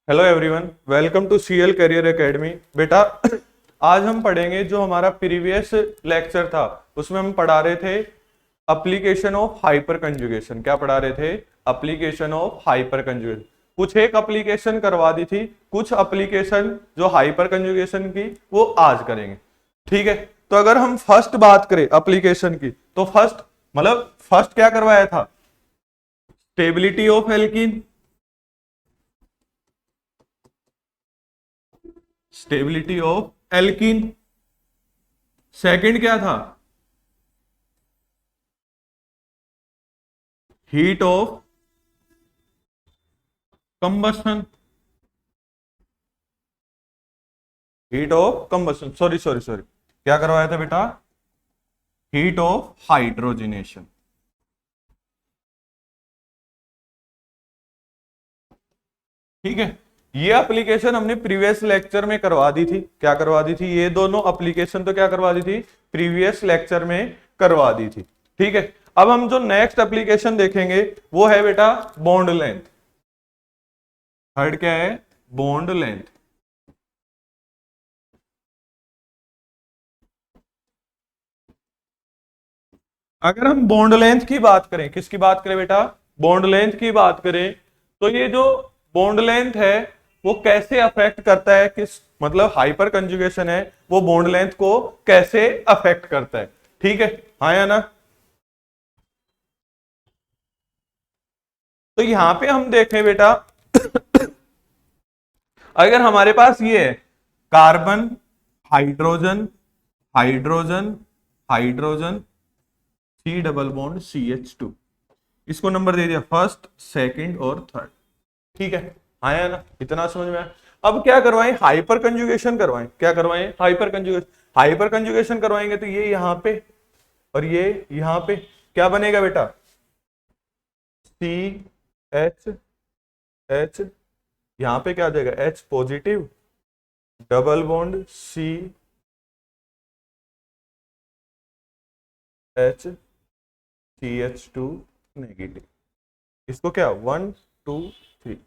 Hello everyone, welcome to CL career academy. बेटा आज हम पढ़ेंगे जो हमारा प्रीवियस लेक्चर था उसमें हम पढ़ा रहे थे एप्लीकेशन ऑफ हाइपर कंजुगेशन। क्या पढ़ा रहे थे? Application of hyper conjugation. कुछ एक एप्लीकेशन करवा दी थी, कुछ एप्लीकेशन जो हाइपर कंजुगेशन की वो आज करेंगे। ठीक है, तो अगर हम फर्स्ट बात करें एप्लीकेशन की तो फर्स्ट क्या करवाया था? Stability of alkene, stability of alkene. Second क्या था? Heat of combustion, heat of combustion, sorry sorry sorry, क्या करवाया था बेटा? Heat of hydrogenation. ठीक है, ये एप्लीकेशन हमने प्रीवियस लेक्चर में करवा दी थी। क्या करवा दी थी? ये दोनों एप्लीकेशन तो क्या करवा दी थी? प्रीवियस लेक्चर में करवा दी थी। ठीक है, अब हम जो नेक्स्ट एप्लीकेशन देखेंगे वो है बेटा बॉन्ड लेंथ। थर्ड क्या है? Bond length. अगर हम बॉन्ड लेंथ की बात करें, किसकी बात करें बेटा? बॉन्ड लेंथ की बात करें तो ये जो बॉन्ड लेंथ है वो कैसे अफेक्ट करता है, किस हाइपर कंजुगेशन है वो बॉन्ड लेंथ को कैसे अफेक्ट करता है। ठीक है, हाँ या ना? तो यहां पे हम देखें बेटा अगर हमारे पास ये है carbon, hydrogen, hydrogen, hydrogen, C double bond CH2, इसको नंबर दे दिया फर्स्ट, सेकंड और थर्ड। ठीक है, आया ना? इतना समझ में आया? अब क्या करवाएं? हाइपर कंजुगेशन करवाएं। क्या करवाएं? Hyper conjugation. हाइपर कंजुगेशन करवाएंगे तो ये यहां पे और ये यहां पे क्या बनेगा बेटा? CH, यहां पे क्या आ जाएगा? H positive, double bond CH2 negative. इसको क्या 1 2 3,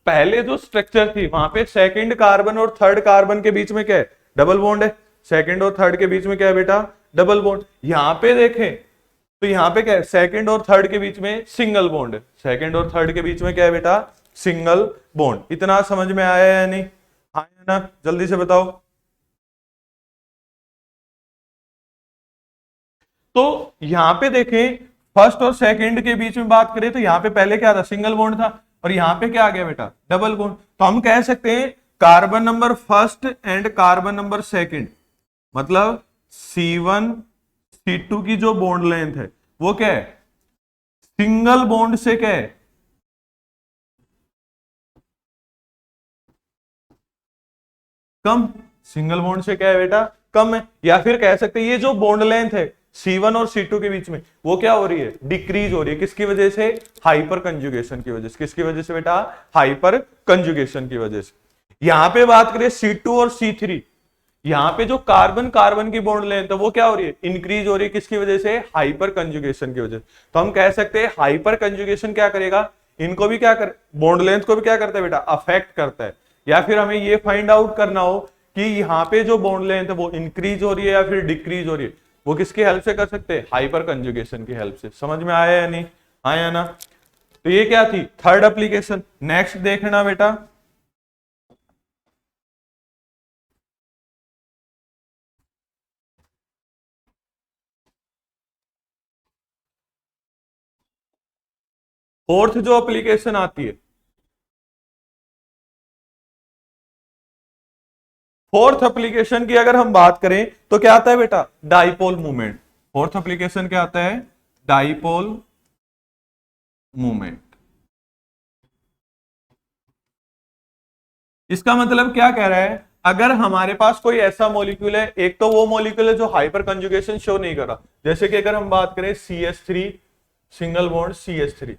पहले जो स्ट्रक्चर थी वहां पे सेकंड कार्बन और थर्ड कार्बन के बीच में क्या है? डबल बॉन्ड है। सेकंड और थर्ड के बीच में क्या है बेटा? Double bond. यहां पे देखें तो यहां पे क्या है? सेकंड और थर्ड के बीच में सिंगल बॉन्ड है। सेकंड और थर्ड के बीच में क्या है बेटा? Single bond. इतना समझ में आया या नहीं? आया ना? जल्दी से बताओ। तो यहां पे देखें फर्स्ट और सेकंड के बीच में बात करें तो यहां पे पहले क्या था? सिंगल बॉन्ड था और यहां पे क्या आ गया बेटा? Double bond. तो हम कह सकते हैं carbon number first and carbon number second C1 C2 की जो बॉन्ड लेंथ है वो क्या है? सिंगल बॉन्ड से क्या है? कम। सिंगल बॉन्ड से क्या है बेटा? कम है। या फिर कह सकते हैं ये जो बॉन्ड लेंथ है C1 और C2 के बीच में वो क्या हो रही है? डिक्रीज हो रही है। किसकी वजह से? हाइपर कंजुगेशन की वजह से। किसकी वजह से बेटा? हाइपर कंजुगेशन की वजह से। यहां पे बात करें C2 और C3, यहां पे जो कार्बन कार्बन की बॉन्ड लेंथ है वो क्या हो रही है? इंक्रीज हो रही है। किसकी वजह से? हाइपर कंजुगेशन की वजह से। तो हम कह सकते हैं हाइपर कंजुगेशन क्या करेगा? इनको भी क्या कर, बॉन्ड लेंथ को भी क्या करता है बेटा? अफेक्ट करता है। या फिर हमें ये फाइंड आउट करना हो कि यहाँ पे जो बॉन्ड लेंथ है वो इंक्रीज हो रही है या फिर डिक्रीज हो रही है, वो किसकी हेल्प से कर सकते हैं? हाइपर कंजुगेशन की हेल्प से। समझ में आया या नहीं? आया ना? तो ये क्या थी? Third application. नेक्स्ट देखना बेटा, फोर्थ जो एप्लीकेशन आती है, फोर्थ एप्लीकेशन की अगर हम बात करें तो क्या आता है बेटा? Dipole movement. फोर्थ एप्लीकेशन क्या आता है? Dipole movement. इसका मतलब क्या कह रहा है? अगर हमारे पास कोई ऐसा मॉलिक्यूल है, एक तो वो मॉलिक्यूल है जो हाइपर कंजुगेशन शो नहीं कर रहा, जैसे कि अगर हम बात करें CH3 single bond CH3,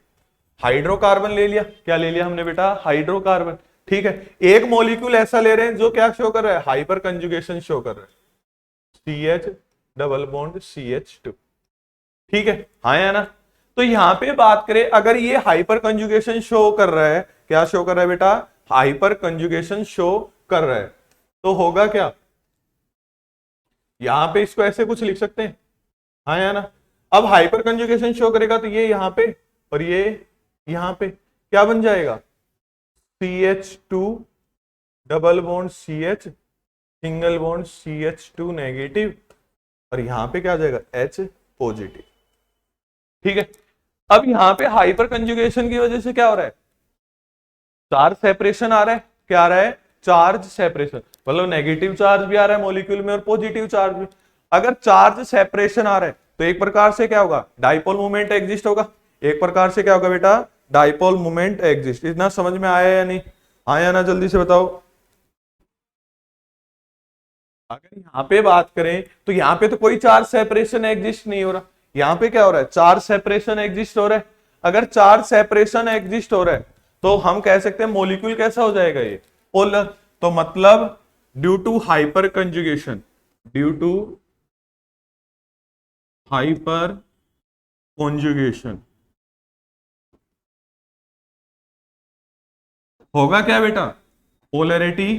hydrocarbon ले लिया। क्या ले लिया हमने बेटा? हाइड्रोकार्बन। ठीक है, एक मॉलिक्यूल ऐसा ले रहे हैं जो क्या शो कर रहा है? हाइपर कंजुगेशन शो कर रहा है, CH डबल बॉन्ड CH2। ठीक है, हाँ या ना? तो यहां पे बात करें अगर ये हाइपर कंजुगेशन शो कर रहा है, क्या शो कर रहा है बेटा? हाइपर कंजुगेशन शो कर रहा है। तो होगा क्या, यहां पे इसको ऐसे कुछ लिख सकते हैं, हाँ या ना। अब हाइपर कंजुगेशन शो करेगा तो ये यहां पे और ये यहां पे क्या बन जाएगा, CH2 double bond CH single bond CH2 negative, और यहां पे क्या आ जाएगा H पॉजिटिव। ठीक है, अब यहां पे हाइपर कंजुगेशन की वजह से क्या हो रहा है, चार्ज सेपरेशन आ रहा है। क्या आ रहा है, चार्ज सेपरेशन, मतलब नेगेटिव चार्ज भी आ रहा है मॉलिक्यूल में और पॉजिटिव चार्ज भी। अगर चार्ज सेपरेशन आ रहा है तो एक प्रकार से क्या होगा, डाइपोल मोमेंट एग्जिस्ट होगा। एक प्रकार से क्या होगा बेटा, डाइपोल मोमेंट एग्जिस्ट। इतना समझ में आया या नहीं, आया ना, जल्दी से बताओ। अगर यहां पे बात करें तो यहां पे तो कोई चार्ज सेपरेशन एग्जिस्ट नहीं हो रहा, यहां पे क्या हो रहा है, चार्ज सेपरेशन एग्जिस्ट हो रहा है। अगर चार्ज सेपरेशन एग्जिस्ट हो रहा है तो हम कह सकते हैं मॉलिक्यूल कैसा हो जाएगा, ये पोलर। तो मतलब due to hyperconjugation, due to hyperconjugation होगा क्या बेटा, पोलैरिटी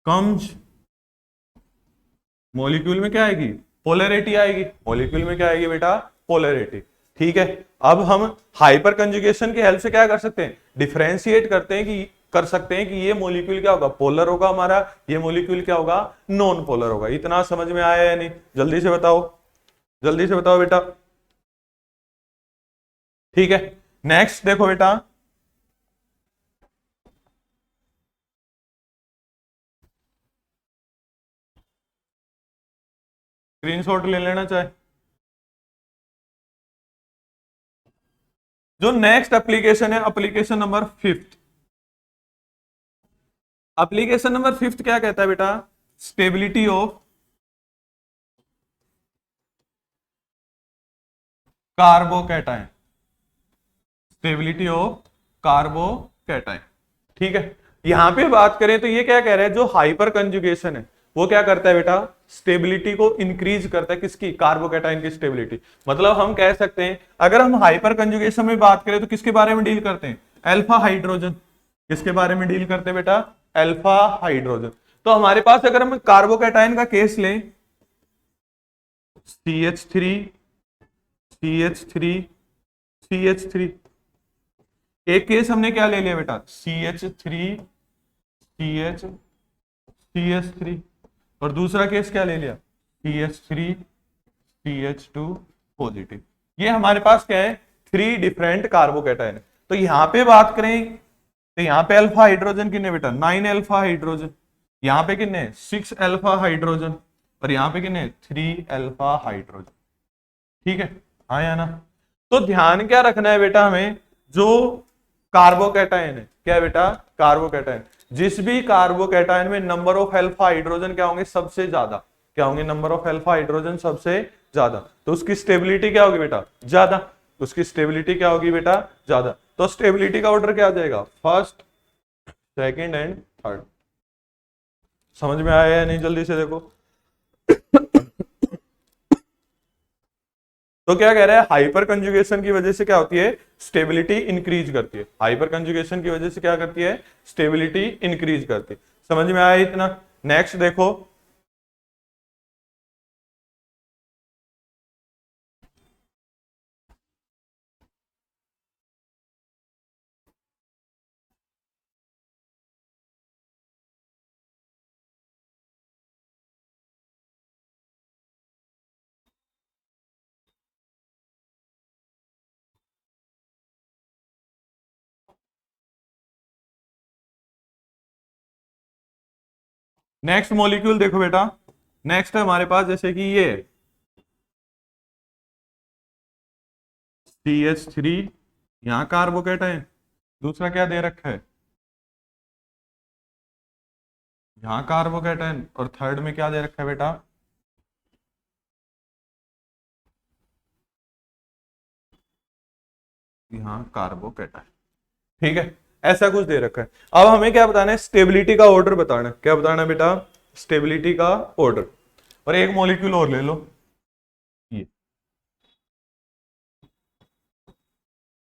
कम्स, मॉलिक्यूल में क्या आएगी, पोलैरिटी आएगी। मॉलिक्यूल में क्या आएगी बेटा, पोलैरिटी। ठीक है, अब हम हाइपर कंजुगेशन की हेल्प से क्या कर सकते हैं, डिफरेंशिएट करते हैं कि कर सकते हैं कि ये मॉलिक्यूल क्या होगा, पोलर होगा हमारा, ये मॉलिक्यूल क्या होगा, नॉन पोलर होगा। इतना समझ में आया या नहीं, जल्दी से बताओ, जल्दी से बताओ बेटा। ठीक है, नेक्स्ट देखो बेटा, स्क्रीनशॉट ले लेना चाहे। जो नेक्स्ट एप्लीकेशन है, एप्लीकेशन नंबर 5। एप्लीकेशन नंबर 5 क्या कहता है बेटा, stability of carbocation, stability of carbocation. ठीक है, यहां पे बात करें तो ये क्या कह रहा है, जो हाइपर कंजुगेशन है वो क्या करता है बेटा, स्टेबिलिटी को इंक्रीज करता है, किसकी, कार्बोकैटायन की स्टेबिलिटी। मतलब हम कह सकते हैं अगर हम हाइपर कंजुगेशन में बात करें तो किसके बारे में डील करते हैं, अल्फा हाइड्रोजन। किसके बारे में डील करते हैं बेटा, अल्फा हाइड्रोजन। तो हमारे पास अगर हम कार्बोकैटायन का केस लें, CH3 CH3 CH3, एक केस हमने क्या ले लिया बेटा, CH3 CH3, और दूसरा केस क्या ले लिया, CH3 CH2 पॉजिटिव। ये हमारे पास क्या है, 3 डिफरेंट कार्बोकैटायन। तो यहां पे बात करें तो यहां पे अल्फा हाइड्रोजन कितने बेटा, 9 अल्फा हाइड्रोजन, यहां पे कितने 6 अल्फा हाइड्रोजन, और यहां पे कितने 3 अल्फा हाइड्रोजन। ठीक है, आया ना। तो ध्यान क्या रखना है बेटा हमें, जो कार्बोकैटायन है, क्या है बेटा, कार्बोकैटायन, जिस भी कार्बोकैटायन में नंबर ऑफ अल्फा हाइड्रोजन क्या होंगे, सबसे ज्यादा, क्या होंगे, नंबर ऑफ अल्फा हाइड्रोजन सबसे ज्यादा, तो उसकी स्टेबिलिटी क्या होगी बेटा, ज्यादा। उसकी स्टेबिलिटी क्या होगी बेटा, ज्यादा। तो स्टेबिलिटी का ऑर्डर क्या आ जाएगा, फर्स्ट सेकंड एंड थर्ड। समझ में आया या नहीं, जल्दी से देखो। तो क्या कह रहा है, हाइपर कंजुगेशन की वजह से क्या होती है, स्टेबिलिटी इंक्रीज करती है। हाइपर कंजुगेशन की वजह से क्या करती है, स्टेबिलिटी इंक्रीज करती है। समझ में आया इतना। नेक्स्ट देखो, नेक्स्ट मॉलिक्यूल देखो बेटा। नेक्स्ट है हमारे पास जैसे कि ये CH3, यहां कार्बोकैटायन, दूसरा क्या दे रखा है, यहां कार्बोकैटायन, और थर्ड में क्या दे रखा है बेटा, यहां कार्बोकैटायन। ठीक है, ऐसा कुछ दे रखा है। अब हमें क्या बताना है, स्टेबिलिटी का ऑर्डर बताना है। क्या बताना है बेटा, स्टेबिलिटी का ऑर्डर। और एक मॉलिक्यूल और ले लो, ये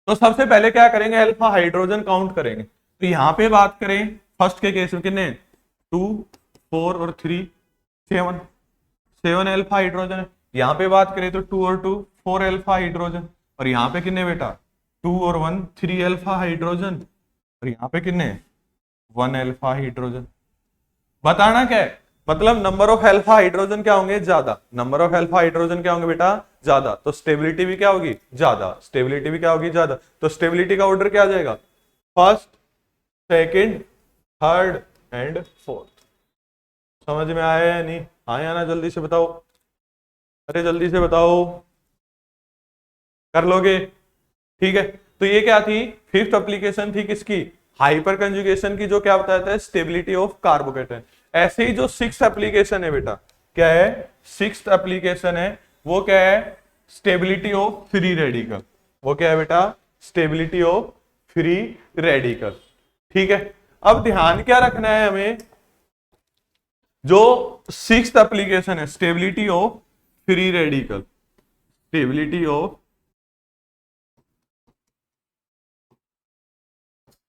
तो सबसे पहले क्या करेंगे, अल्फा हाइड्रोजन काउंट करेंगे। तो यहां पे बात करें फर्स्ट के केस में कितने, 2 4 और 3 7, 7 अल्फा हाइड्रोजन है। यहां पे बात करें तो 2 और 2 4 अल्फा हाइड्रोजन, और यहां पे कितने बेटा 2 और 1 3 अल्फा हाइड्रोजन, और यहां पे कितने 1 अल्फा हाइड्रोजन। बताना क्या है, मतलब नंबर ऑफ अल्फा हाइड्रोजन क्या होंगे, ज्यादा। नंबर ऑफ अल्फा हाइड्रोजन क्या होंगे बेटा, ज्यादा। तो स्टेबिलिटी भी क्या होगी, ज्यादा। स्टेबिलिटी भी क्या होगी, ज्यादा। तो स्टेबिलिटी का ऑर्डर क्या आ जाएगा, first second third and fourth. समझ में आया या नहीं आया ना, जल्दी से बताओ, अरे जल्दी से बताओ, कर लोगे, ठीक है। तो ये क्या थी, फिफ्थ एप्लीकेशन थी किसकी, हाइपर कंजुगेशन की, जो क्या बताता है, स्टेबिलिटी ऑफ कार्बोकेटाइन। ऐसे ही जो सिक्स्थ एप्लीकेशन है बेटा, क्या है, सिक्स्थ एप्लीकेशन है, वो क्या है, स्टेबिलिटी ऑफ फ्री रेडिकल। वो क्या है बेटा, स्टेबिलिटी ऑफ फ्री रेडिकल, ठीक है। अब ध्यान क्या रखना है हमें, जो सिक्स्थ एप्लीकेशन है, stability of free radical, stability of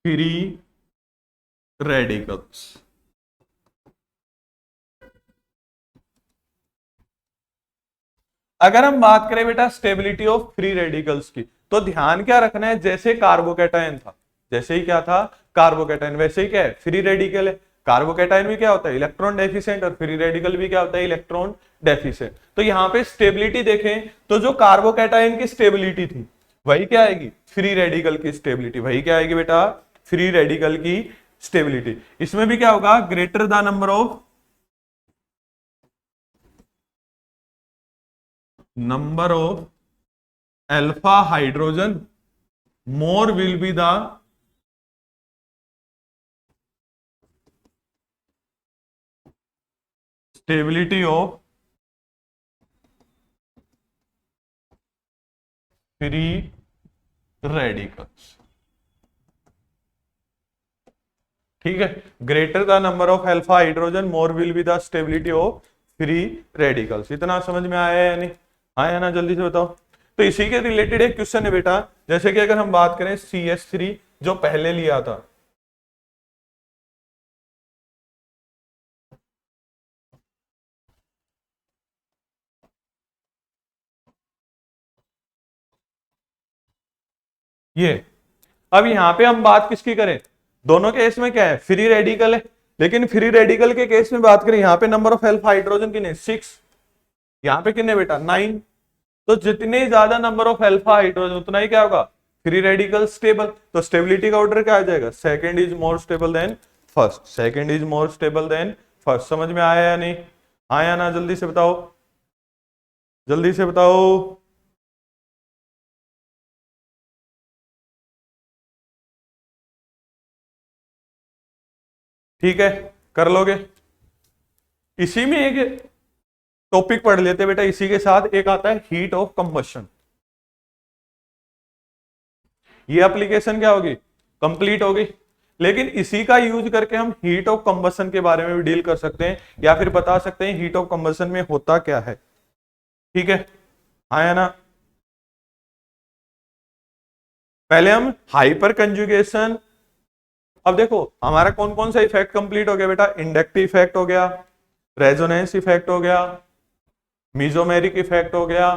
free radicals. अगर हम बात करें बेटा स्टेबिलिटी ऑफ फ्री रेडिकल्स की, तो ध्यान क्या रखना है, जैसे कार्बोकेटाइन था, जैसे ही क्या था कार्बोकेटाइन, वैसे ही क्या है, फ्री रेडिकल है। कार्बोकेटाइन भी क्या होता है, इलेक्ट्रॉन डेफिशिएंट, और फ्री रेडिकल भी क्या होता है, इलेक्ट्रॉन डेफिशिएंट। तो यहां पे स्टेबिलिटी देखें तो जो कार्बोकेटाइन की स्टेबिलिटी थी वही क्या आएगी, फ्री रेडिकल की स्टेबिलिटी, वही क्या आएगी बेटा, फ्री रेडिकल की स्टेबिलिटी। इसमें भी क्या होगा, greater the number of alpha hydrogen, more will be the stability of free radicals, ठीक है। Greater the number of alpha hydrogen, more will be the stability of free radicals. इतना समझ में आया या नहीं आया ना, जल्दी से बताओ। तो इसी के रिलेटेड एक क्वेश्चन है बेटा, जैसे कि अगर हम बात करें CH3 जो पहले लिया था, ये, अब यहां पे हम बात किसकी करें, दोनों केस में क्या है, फ्री रेडिकल है, लेकिन फ्री रेडिकल के केस में बात करें, यहां पे नंबर ऑफ अल्फा हाइड्रोजन कितने 6, यहां पे कितने बेटा 9। तो जितने ज्यादा नंबर ऑफ अल्फा हाइड्रोजन उतना ही क्या होगा, फ्री रेडिकल स्टेबल। तो स्टेबिलिटी का ऑर्डर क्या आ जाएगा, second is more stable then first, second is more stable then first. समझ में आया या नहीं आया ना, जल्दी से बताओ, जल्दी से बताओ। ठीक है, कर लोगे। इसी में एक टॉपिक पढ़ लेते बेटा, इसी के साथ एक आता है हीट ऑफ कंबशन। ये एप्लीकेशन क्या होगी, कंप्लीट होगी। लेकिन इसी का यूज करके हम हीट ऑफ कंबशन के बारे में भी डील कर सकते हैं, या फिर बता सकते हैं हीट ऑफ कंबशन में होता क्या है, ठीक है। आया ना, पहले हम हाइपर कंजुगेशन, अब देखो हमारा कौन कौन सा इफेक्ट कंप्लीट हो गया बेटा, इंडक्टिव इफेक्ट हो गया, रेजोनेंस इफेक्ट हो गया, मीजोमेरिक इफेक्ट हो गया,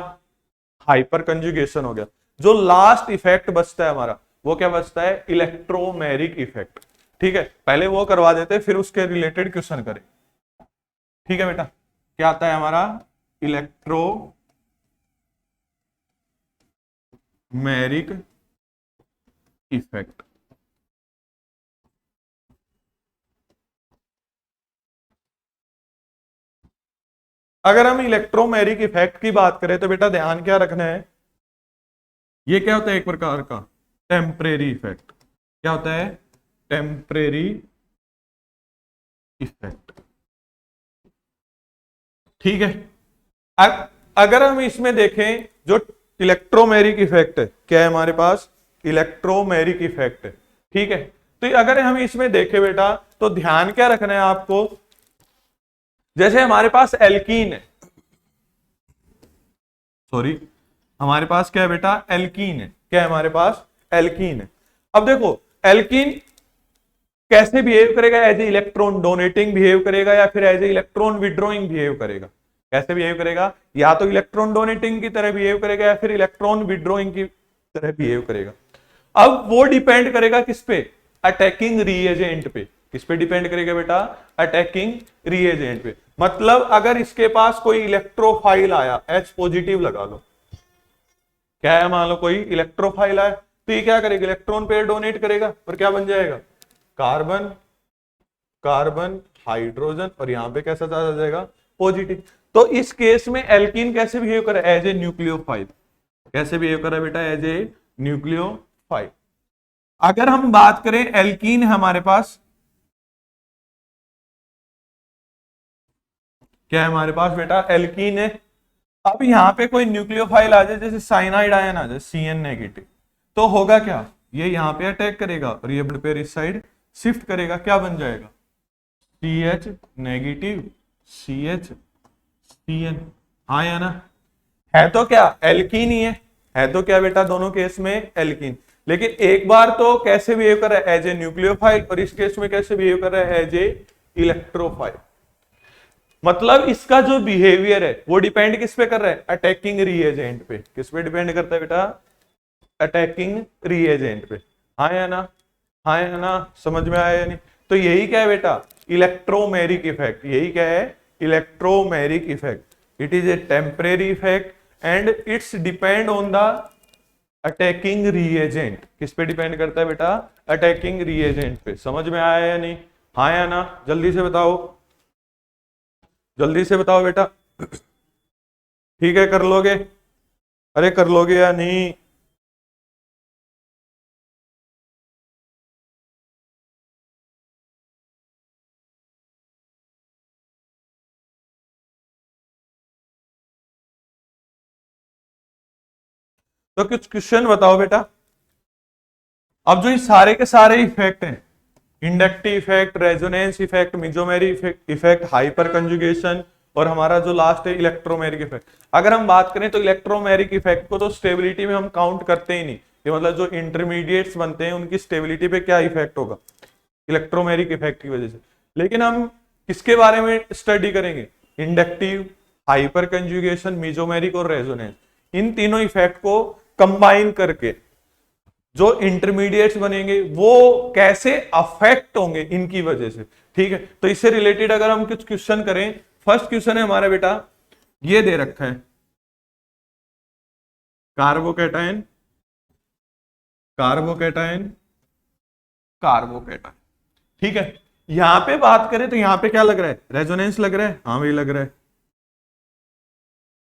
हाइपर कंजुगेशन हो गया। जो लास्ट इफेक्ट बचता है हमारा, वो क्या बचता है, इलेक्ट्रोमेरिक इफेक्ट, ठीक है। पहले वो करवा देते फिर उसके रिलेटेड क्वेश्चन करें, ठीक है बेटा। क्या आता है हमारा, इलेक्ट्रोमेरिक इफेक्ट। अगर हम इलेक्ट्रोमेरिक इफेक्ट की बात करें तो बेटा ध्यान क्या रखना है, ये क्या होता है, एक प्रकार का टेम्परेरी इफेक्ट। क्या होता है, टेम्परेरी इफेक्ट, ठीक है। अगर हम इसमें देखें जो इलेक्ट्रोमेरिक इफेक्ट है, क्या है हमारे पास, इलेक्ट्रोमेरिक इफेक्ट है, ठीक है। तो अगर हम इसमें देखें बेटा, तो ध्यान क्या रखना है आपको, जैसे हमारे पास एल्कीन है, सॉरी हमारे पास क्या है बेटा, एल्कीन है, क्या है हमारे पास, एल्कीन है। अब देखो एल्कीन कैसे बिहेव करेगा, as a electron donating behave करेगा या फिर as a electron withdrawing behave करेगा। कैसे बिहेव करेगा, या तो इलेक्ट्रॉन डोनेटिंग की तरह बिहेव करेगा या फिर इलेक्ट्रॉन विड्रॉइंग की तरह बिहेव करेगा। अब वो डिपेंड करेगा किस पे, अटैकिंग रिएजेंट पे। किस पे डिपेंड करेगा बेटा, अटैकिंग रिएजेंट पे। मतलब अगर इसके पास कोई इलेक्ट्रोफाइल आया, H पॉजिटिव लगा लो, क्या है, मान लो कोई इलेक्ट्रोफाइल आया, तो ये क्या करेगा, इलेक्ट्रॉन पेयर डोनेट करेगा और क्या बन जाएगा, कार्बन कार्बन हाइड्रोजन, और यहां पे कैसा आ जाएगा, पॉजिटिव। तो इस केस में एल्कीन कैसे बिहेव करे, एज ए न्यूक्लियोफाइल। कैसे बिहेव करे बेटा, एज ए न्यूक्लियोफाइल। अगर हम बात करें एल्कीन हमारे पास क्या है, हमारे पास बेटा एल्कीन है। अब यहां पे कोई न्यूक्लियोफाइल आ जाए, जैसे साइनाइड आया ना, जैसे Cn नेगेटिव, तो होगा क्या, ये यहां पे अटैक करेगा और ये ब्लड पेयर इस साइड शिफ्ट करेगा, क्या बन जाएगा, CH नेगेटिव CH Cn। हाँ या ना, है तो क्या एल्कीन ही है तो क्या बेटा, दोनों केस में एल्कीन। लेकिन एक बार तो कैसे बिहेव कर रहा है, एज ए न्यूक्लियोफाइल, और इस केस में कैसे बिहेव कर रहा है, एज ए इलेक्ट्रोफाइल। मतलब इसका जो बिहेवियर है वो डिपेंड किस पे कर रहा है, अटैकिंग रिएजेंट पे। किस पे डिपेंड करता है बेटा, अटैकिंग रिएजेंट पे। हाँ या ना, हाँ या ना, समझ में आया या नहीं। तो यही क्या है बेटा, इलेक्ट्रोमेरिक इफेक्ट। यही क्या है, electromeric effect. It is a temporary effect and it's depend on the attacking reagent. किस पे डिपेंड करता है बेटा, अटैकिंग रिएजेंट पे। समझ में आया या नहीं, हाँ या ना, जल्दी से बताओ, जल्दी से बताओ बेटा। ठीक है, कर लोगे, अरे कर लोगे या नहीं। तो कुछ क्वेश्चन बताओ बेटा। अब जो ये सारे के सारे इफेक्ट हैं, inductive effect, resonance effect, mesomeric effect, hyper conjugation, और हमारा जो लास्ट है इलेक्ट्रोमेरिक इफेक्ट। अगर हम बात करें तो इलेक्ट्रोमेरिक इफेक्ट को तो स्टेबिलिटी में हम काउंट करते ही नहीं। ये मतलब जो इंटरमीडिएट्स बनते हैं उनकी स्टेबिलिटी पे क्या इफेक्ट होगा, इलेक्ट्रोमेरिक इफेक्ट की वजह से। लेकिन हम किसके बारे में स्टडी करेंगे, इंडक्टिव, हाइपर कंजुगेशन, मेसोमेरिक और रेजोनेंस। इन तीनों इफेक्ट को कंबाइन करके जो इंटरमीडिएट्स बनेंगे वो कैसे अफेक्ट होंगे इनकी वजह से। ठीक है, तो इससे रिलेटेड अगर हम कुछ क्वेश्चन करें, फर्स्ट क्वेश्चन है हमारा बेटा, ये दे रखा है, कार्बोकैटायन कार्बोकैटायन कार्बोकैटायन। ठीक है, यहां पे बात करें तो यहां पे क्या लग रहा है, रेजोनेंस लग रहा है, हाँ वही लग रहा है।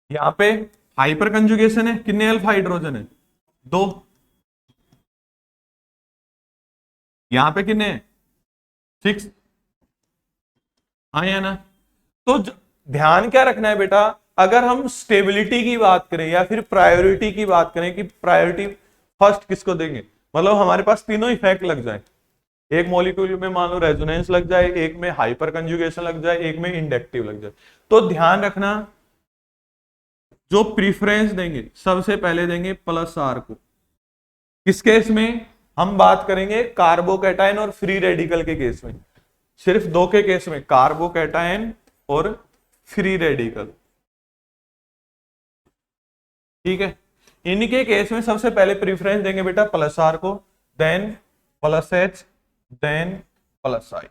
यहां पे हाइपर कंजुगेशन है, कितने अल्फा हाइड्रोजन है, 2। यहां पे कितने, 6। हाँ या ना। तो ध्यान क्या रखना है बेटा, अगर हम स्टेबिलिटी की बात करें या फिर प्रायोरिटी की बात करें कि प्रायोरिटी फर्स्ट किसको देंगे, मतलब हमारे पास तीनों इफेक्ट लग जाए, एक मॉलिक्यूल में मान लो रेजोनेंस लग जाए, एक में हाइपर कंजुगेशन लग जाए, एक में इंडक्टिव लग जाए, तो ध्यान रखना जो प्रीफरेंस देंगे सबसे पहले देंगे प्लस आर को। किस केस में, हम बात करेंगे कार्बोकैटायन और फ्री रेडिकल के केस में, सिर्फ 2 के केस में, कार्बोकैटायन और फ्री रेडिकल। ठीक है, इनके केस में सबसे पहले प्रीफरेंस देंगे बेटा प्लस आर को, then plus H, then plus I.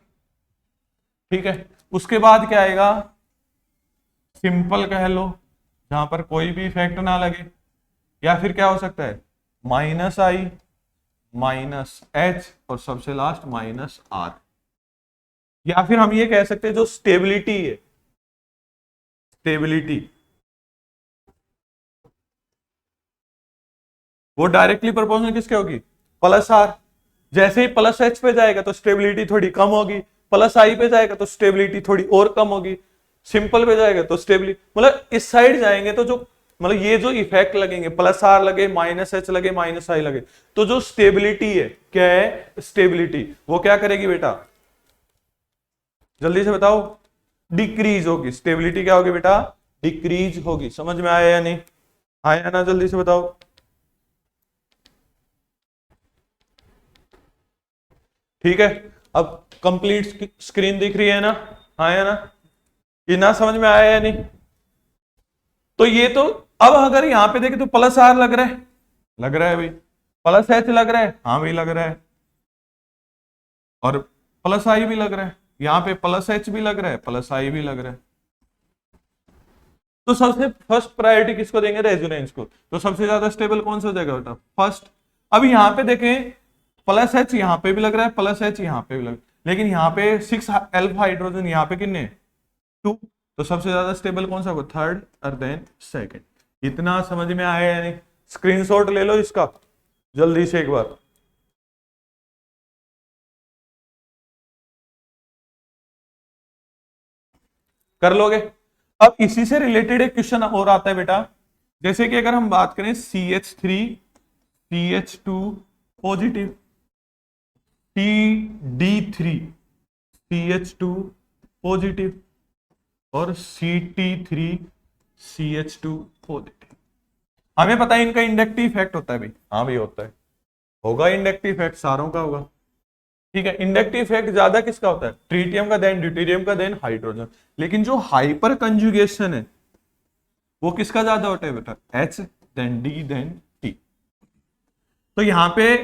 ठीक है, उसके बाद क्या आएगा, सिंपल कह लो, जहां पर कोई भी इफेक्ट ना लगे, या फिर क्या हो सकता है, माइनस आई, माइनस एच, और सबसे लास्ट माइनस आर। या फिर हम ये कह सकते हैं जो स्टेबिलिटी है, स्टेबिलिटी वो डायरेक्टली प्रोपोर्शनल किसके होगी, प्लस आर। जैसे ही प्लस एच पे जाएगा तो स्टेबिलिटी थोड़ी कम होगी, प्लस आई पे जाएगा तो स्टेबिलिटी थोड़ी और कम होगी, सिंपल पे जाएगा तो स्टेबिलिटी, मतलब इस साइड जाएंगे तो जो मतलब ये जो इफेक्ट लगेंगे, प्लस आर लगे, माइनस एच लगे, माइनस आई लगे, तो जो स्टेबिलिटी है, क्या है, स्टेबिलिटी वो क्या करेगी बेटा, जल्दी से बताओ, डिक्रीज होगी। स्टेबिलिटी क्या होगी बेटा, डिक्रीज होगी। समझ में आया या नहीं, आया ना, जल्दी से बताओ। ठीक है, अब कंप्लीट स्क्रीन दिख रही है ना, आया ना, ये ना समझ में आया या नहीं? तो ये तो अब अगर यहां पे देखे तो प्लस आर लग रहा है, लग रहा है भाई, प्लस एच लग रहा है, हाँ भाई लग रहा है, और प्लस आई भी लग रहा है, यहां पे प्लस एच भी लग रहा है, प्लस आई भी लग रहा है। तो सबसे फर्स्ट प्रायोरिटी किसको देंगे? रेजोनेंस को। तो सबसे ज्यादा स्टेबल कौन सा हो जाएगा बेटा? फर्स्ट। अब यहां पे देखें प्लस एच यहां पे भी लग रहा है, प्लस एच यहां पे भी लग रहा है, लेकिन यहां पे 6 अल्फा हाइड्रोजन, यहां पे कितने? 2। तो सबसे ज्यादा स्टेबल कौन सा होगा? थर्ड और देन सेकंड। इतना समझ में आया या नहीं? स्क्रीनशॉट ले लो इसका जल्दी से एक बार। कर लोगे? अब इसी से रिलेटेड एक क्वेश्चन और आता है बेटा, जैसे कि अगर हम बात करें CH3 CH2 positive, CD3 CH2 positive और CT3 CH2 पॉजिटिव। हमें पता है इनका इंडक्टिव इफेक्ट होता है भाई, हाँ भाई होता है, होगा इंडक्टिव इफेक्ट, सारों का होगा। ठीक है, इंडक्टिव इफेक्ट ज्यादा किसका होता है? ट्रीटियम का, देन ड्यूटेरियम का, देन हाइड्रोजन। लेकिन जो हाइपर कंजुगेशन है वो किसका ज्यादा होता है बेटा? H, then D, then T। तो यहां पे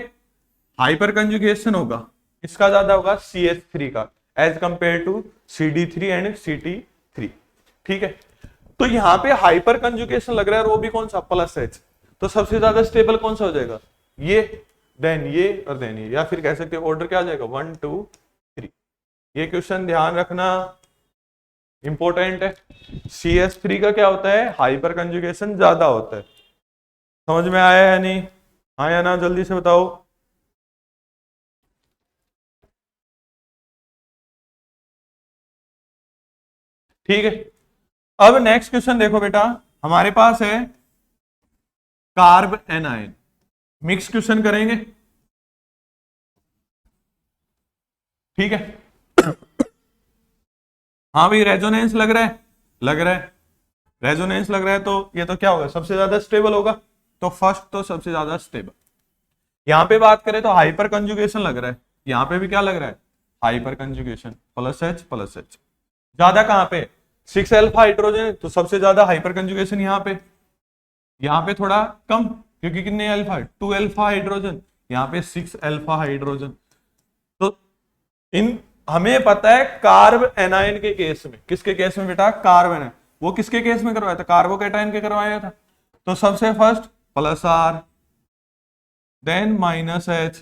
हाइपर कंजुगेशन होगा, किसका ज्यादा होगा? CH3 का, as compare to CD3 and CT3। ठीक है, तो यहां पे हाइपर कंजुगेशन लग रहा है और वो भी कौन सा? Plus H। तो सबसे ज्यादा स्टेबल कौन सा हो जाएगा? ये, देन ये और देन ये, या फिर कह सकते हैं ऑर्डर क्या आ जाएगा? 1 2 3। ये क्वेश्चन ध्यान रखना, इंपॉर्टेंट है। CH3 का क्या होता है? हाइपर कंजुगेशन ज्यादा होता है। समझ में आया या नहीं? हाँ या ना, जल्दी से बताओ। ठीक है, अब नेक्स्ट क्वेश्चन देखो बेटा, हमारे पास है कार्ब एनायन, मिक्स क्वेश्चन करेंगे। ठीक है, हाँ भाई रेजोनेंस लग रहा है, लग रहा है, रेजोनेंस लग रहा है, तो ये तो क्या होगा? सबसे ज्यादा स्टेबल होगा। तो फर्स्ट तो सबसे ज्यादा स्टेबल। यहां पे बात करें तो हाइपर कंजुगेशन लग रहा है, यहां पे भी क्या लग रहा है? Hyper conjugation, plus H plus H. ज्यादा कहां पे? 6 अल्फा हाइड्रोजन, तो सबसे ज्यादा हाइपर कंजुगेशन यहां पे थोड़ा कम, क्योंकि कितने अल्फा? 2 अल्फा हाइड्रोजन, यहां पे 6 अल्फा हाइड्रोजन। तो इन हमें पता है कार्ब एनायन के केस में, किसके केस में बेटा? Carb anion. वो किसके केस में करवाया था? कार्बोकैटायन के करवाया था। तो सबसे first plus R, then minus H,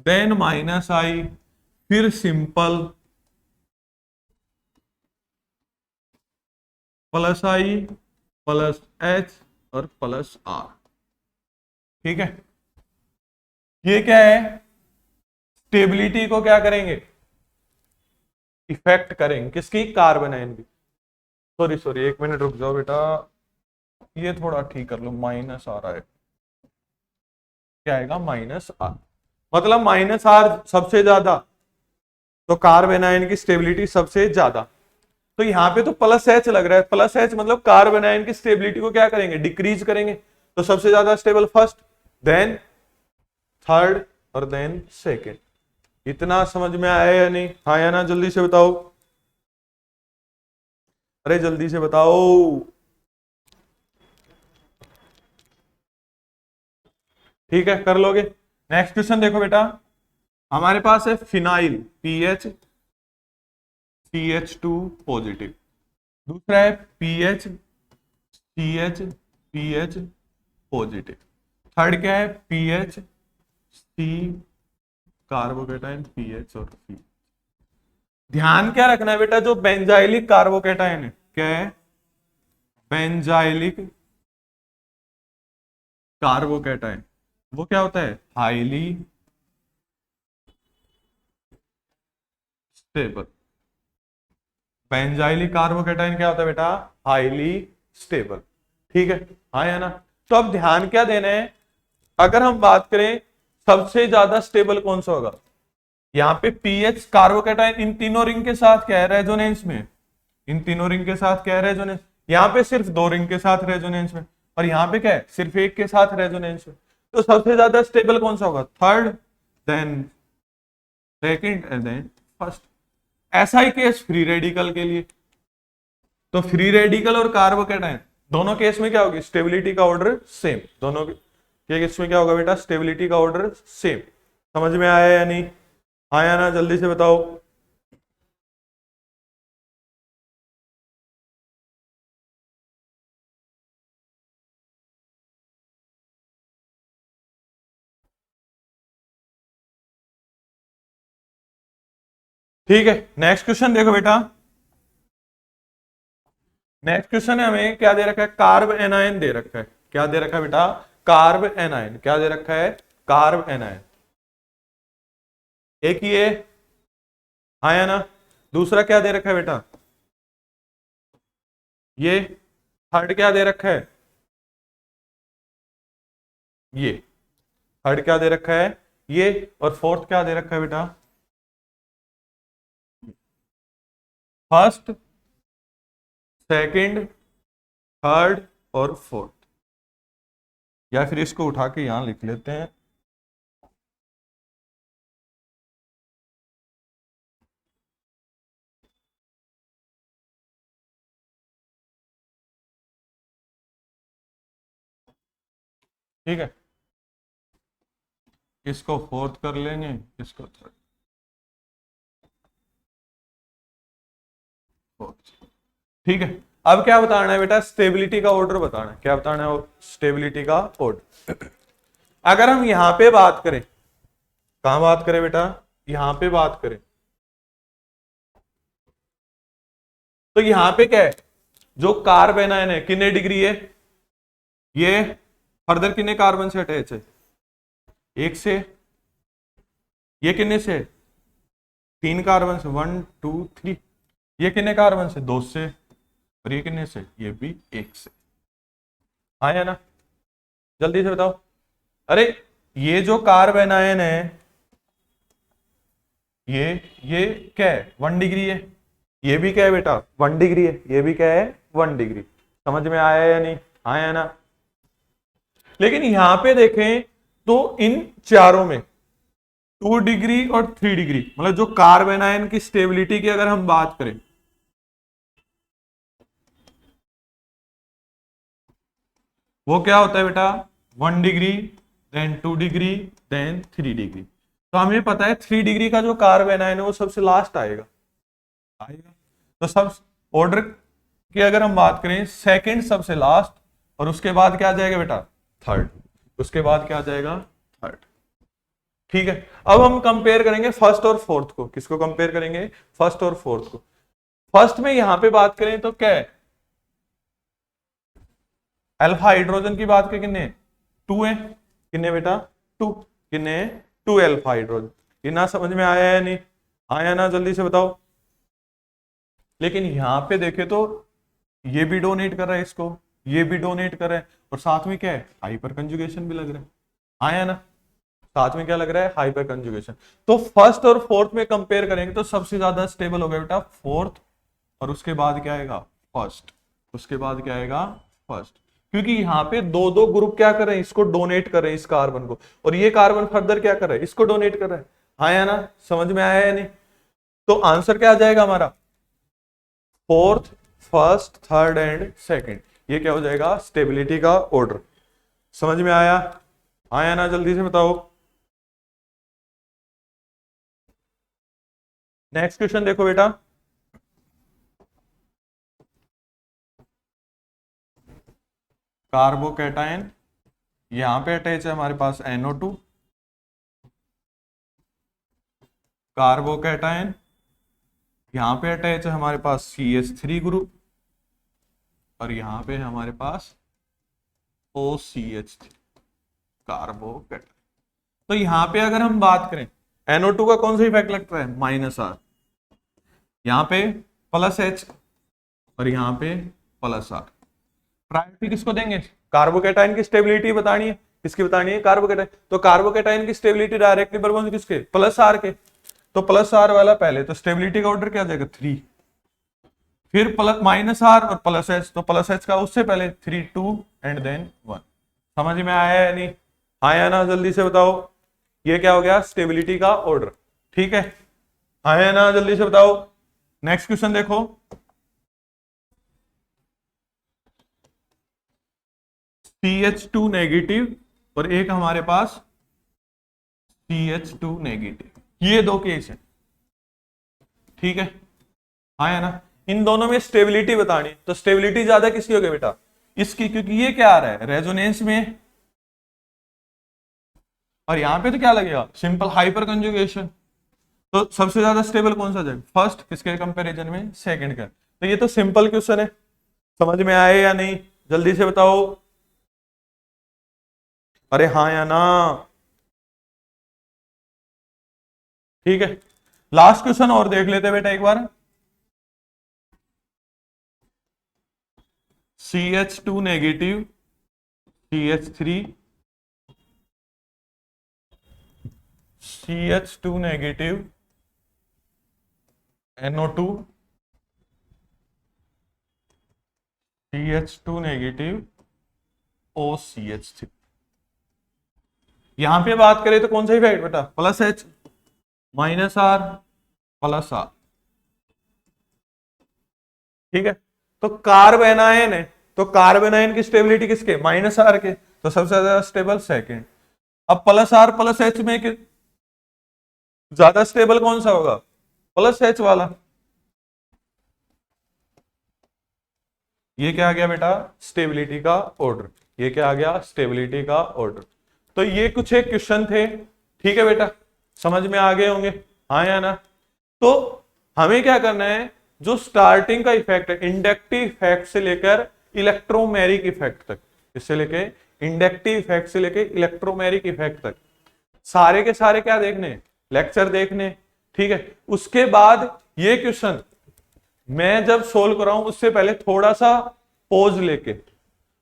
then minus I, फिर simple plus I plus H और प्लस आर। ठीक है, ये क्या है? स्टेबिलिटी को क्या करेंगे? इफेक्ट करेंगे, किसकी? कार्बन आयन की। सॉरी सॉरी, एक मिनट रुक जाओ बेटा, ये थोड़ा ठीक कर लो, माइनस आ रहा है, क्या आएगा? Minus R. मतलब माइनस आर सबसे ज्यादा, तो कार्बन आयन की स्टेबिलिटी सबसे ज्यादा। तो यहां पे तो प्लस एच लग रहा है, प्लस एच मतलब कार्बन आयन की स्टेबिलिटी को क्या करेंगे? डिक्रीज करेंगे। तो सबसे ज्यादा स्टेबल फर्स्ट, देन थर्ड और देन सेकेंड। इतना समझ में आया या नहीं? हाँ या ना, जल्दी से बताओ, अरे जल्दी से बताओ। ठीक है, कर लोगे? नेक्स्ट क्वेश्चन देखो बेटा, हमारे पास है फिनाइल पीएच CH2 पॉजिटिव, दूसरा है pH CH pH positive, third क्या है? पीएच C कार्बोकेटाइन पीएच और C। ध्यान क्या रखना है बेटा, जो बेंजाइलिक कार्बोकेटाइन है, क्या है? बेंजाइलिक कार्बोकेटाइन, वो क्या होता है? Highly stable. बेंजाइलिक कार्बोकेटाइन क्या होता है बेटा? Highly stable. ठीक है, हाँ या ना? तो अब ध्यान क्या देना है, अगर हम बात करें सबसे ज्यादा स्टेबल कौन सा होगा? यहाँ पे पीएच कार्बोकेटाइन इन तीनों रिंग के साथ क्या है? रेजोनेंस में। इन तीनों रिंग के साथ क्या है? रेजोनेंस। यहाँ पे सिर्फ 2 रिंग के साथ रेजोनेंस में, और यहाँ पे क्या है? सिर्फ एक के साथ रेजोनेंस में। तो सबसे ज्यादा स्टेबल कौन सा होगा? Third, then second and then first. ऐसा ही केस फ्री रेडिकल के लिए, तो फ्री रेडिकल और कार्बोकैटायन दोनों केस में क्या होगी, स्टेबिलिटी का ऑर्डर सेम। दोनों के केस में क्या होगा बेटा, स्टेबिलिटी का ऑर्डर सेम। समझ में आया या नहीं आया ना, जल्दी से बताओ। ठीक है, नेक्स्ट क्वेश्चन देखो बेटा। नेक्स्ट क्वेश्चन है, हमें क्या दे रखा है, कार्ब एनायन दे रखा है। क्या दे रखा है बेटा, कार्ब एनायन। क्या दे रखा है, कार्ब एनायन। एक ये आया ना, दूसरा क्या दे रखा है बेटा, ये थर्ड क्या दे रखा है, ये थर्ड क्या दे रखा है, ये, और फोर्थ क्या दे रखा है बेटा, फर्स्ट, सेकंड, थर्ड और फोर्थ। या फिर इसको उठा के यहां लिख लेते हैं। ठीक है, इसको फोर्थ कर लेंगे, इसको थर्ड, फोर्थ। ठीक है, अब क्या बताना है बेटा, स्टेबिलिटी का ऑर्डर बताना है। क्या बताना है, स्टेबिलिटी का ऑर्डर। अगर हम यहां पे बात करें, कहां बात करें बेटा, यहां पे बात करें, तो यहां पे क्या है, जो कार्ब एनायन है कितने डिग्री है, ये फर्दर कितने कार्बन से अटैच है, एक से। ये कितने से, 3 कार्बन से, 1 2 3। ये कितने कार्बन से, 2 से। और ये कितने से, ये भी 1 से। आया ना, जल्दी से बताओ। अरे ये जो कार्ब एनायन है, ये क्या है, 1 डिग्री है। ये भी क्या है बेटा, 1 डिग्री है। ये भी क्या है, 1 डिग्री। समझ में आया या नहीं आया ना। लेकिन यहां पे देखें तो इन चारों में 2 डिग्री और 3 डिग्री, मतलब जो कार्ब एनायन की स्टेबिलिटी की अगर हम बात करें, वो क्या होता है बेटा, 1 degree, then 2 degree, then 3 degree. तो हमें पता है 3 डिग्री का जो कार्ब एनायन है वो सबसे लास्ट आएगा। तो सब ऑर्डर की अगर हम बात करें, सेकंड सबसे लास्ट, और उसके बाद क्या आ जाएगा बेटा, थर्ड। उसके बाद क्या आ जाएगा, थर्ड। ठीक है, अब हम कंपेयर करेंगे फर्स्ट और फोर्थ को। किसको कंपेयर करेंगे, फर्स्ट और फोर्थ को। फर्स्ट में यहां पे बात करें तो क्या है, अल्फा हाइड्रोजन की बात करें, कितने, 2 है। कितने बेटा, 2। कितने, 2 अल्फा हाइड्रोजन। ये ना समझ में आया या नहीं आया ना, जल्दी से बताओ। लेकिन यहां पे देखे तो ये भी डोनेट कर रहा है इसको, ये भी डोनेट कर रहा है, और साथ में क्या है, हाइपर कंजुगेशन भी लग रहा है। आया ना, साथ में क्या लग रहा है, हाइपर कंजुगेशन। तो फर्स्ट और फोर्थ में कंपेयर करेंगे तो सबसे ज्यादा स्टेबल होगा बेटा फोर्थ, और उसके बाद क्या आएगा, फर्स्ट। उसके बाद क्या आएगा, फर्स्ट। क्योंकि यहाँ पे दो दो ग्रुप क्या कर रहे हैं, इसको डोनेट कर रहे हैं, इस कार्बन को, और ये कार्बन फर्दर क्या कर रहा है, इसको डोनेट कर रहा है। आया ना, समझ में आया या नहीं। तो आंसर क्या आ जाएगा हमारा, fourth, first, third and second. ये क्या हो जाएगा, स्टेबिलिटी का ऑर्डर। समझ में आया आया ना, जल्दी से बताओ। नेक्स्ट क्वेश्चन देखो बेटा। कार्बोकैटायन, यहां पे अटैच है हमारे पास NO2। कार्बोकैटायन, यहां पे अटैच है हमारे पास CH3 ग्रुप, और यहां पे है हमारे पास OCH3 कार्बोकैटायन। तो यहां पे अगर हम बात करें, NO2 का कौन सा इफेक्ट लगता है, -R। यहां पे +H, और यहां पे +R। प्रायोरिटी किसको देंगे, कार्बोकैटायन की स्टेबिलिटी बतानी है। किसकी बतानी है, कार्बोकैटायन। तो कार्बोकैटायन की स्टेबिलिटी डायरेक्टली बराबर किसके, +R के। तो +R वाला पहले, तो स्टेबिलिटी का ऑर्डर क्या आ जाएगा, 3। फिर -R और +H, तो +H का उससे पहले 3 2 एंड देन 1। समझ में आया या नहीं आया ना, जल्दी से बताओ। ये क्या हो गया, स्टेबिलिटी का ऑर्डर। ठीक है, हाँ है ना, जल्दी से बताओ। नेक्स्ट क्वेश्चन देखो, CH2 नेगेटिव और एक हमारे पास CH2 नेगेटिव, ये दो केस है, ठीक है, हाँ है ना। इन दोनों में स्टेबिलिटी बतानी, तो स्टेबिलिटी ज्यादा किसकी होगी बेटा, इसकी, क्योंकि ये क्या आ रहा है रेजोनेंस में, और यहां पे तो क्या लगेगा सिंपल हाइपर कंजुगेशन। तो सबसे ज्यादा स्टेबल कौन सा जाएगा, फर्स्ट, किसके कंपैरिजन में, सेकंड का। तो ये तो सिंपल क्वेश्चन है, समझ में आए या नहीं, जल्दी से बताओ। अरे हाँ या ना, ठीक है। लास्ट क्वेश्चन और देख लेते बेटा एक बार। CH2 negative, CH3, CH2 negative, NO2, CH2 negative, OCH3। यहां पे बात करें तो कौन सा इफेक्ट बेटा, plus H minus R plus R, ठीक है। तो कार्बेनाइन है, तो कार्बेनाइन की स्टेबिलिटी किसके, माइनस R के, तो सबसे ज्यादा स्टेबल सेकंड। अब प्लस R प्लस H में ज्यादा स्टेबल कौन सा होगा, प्लस H वाला। ये क्या आ गया बेटा, स्टेबिलिटी का ऑर्डर, ये क्या आ गया, स्टेबिलिटी का ऑर्डर। तो ये कुछ एक क्वेश्चन थे, ठीक है बेटा, समझ में आ गए होंगे, हाँ या ना। तो हमें क्या करना है, जो स्टार्टिंग का इफेक्ट है, इंडक्टिव इफेक्ट से लेकर इलेक्ट्रोमेरिक इफेक्ट तक, इससे लेके इंडक्टिव इफेक्ट से लेके इलेक्ट्रोमेरिक इफेक्ट तक, सारे के सारे क्या देखने, लेक्चर देखने, ठीक है। उसके बाद ये क्वेश्चन मैं जब सोल्व कराऊं उससे पहले थोड़ा सा पॉज लेके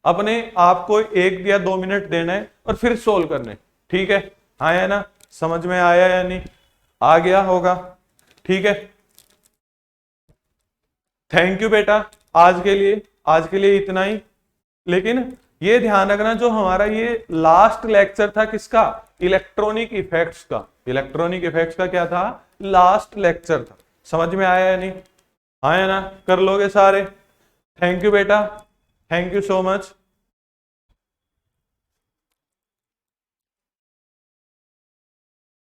अपने आप को 1 या 2 मिनट देना है और फिर सोल्व करने, ठीक है, आया ना, समझ में आया या नहीं, आ गया होगा, ठीक है। थैंक यू बेटा, आज के लिए इतना ही। लेकिन ये ध्यान रखना, जो हमारा ये लास्ट लेक्चर था किसका, इलेक्ट्रॉनिक इफेक्ट्स का, इलेक्ट्रॉनिक इफेक्ट्स का क्या था, लास्ट लेक्चर था, समझ में आया या नहीं, आया ना, कर लोगे सारे। थैंक यू बेटा, थैंक यू सो मच।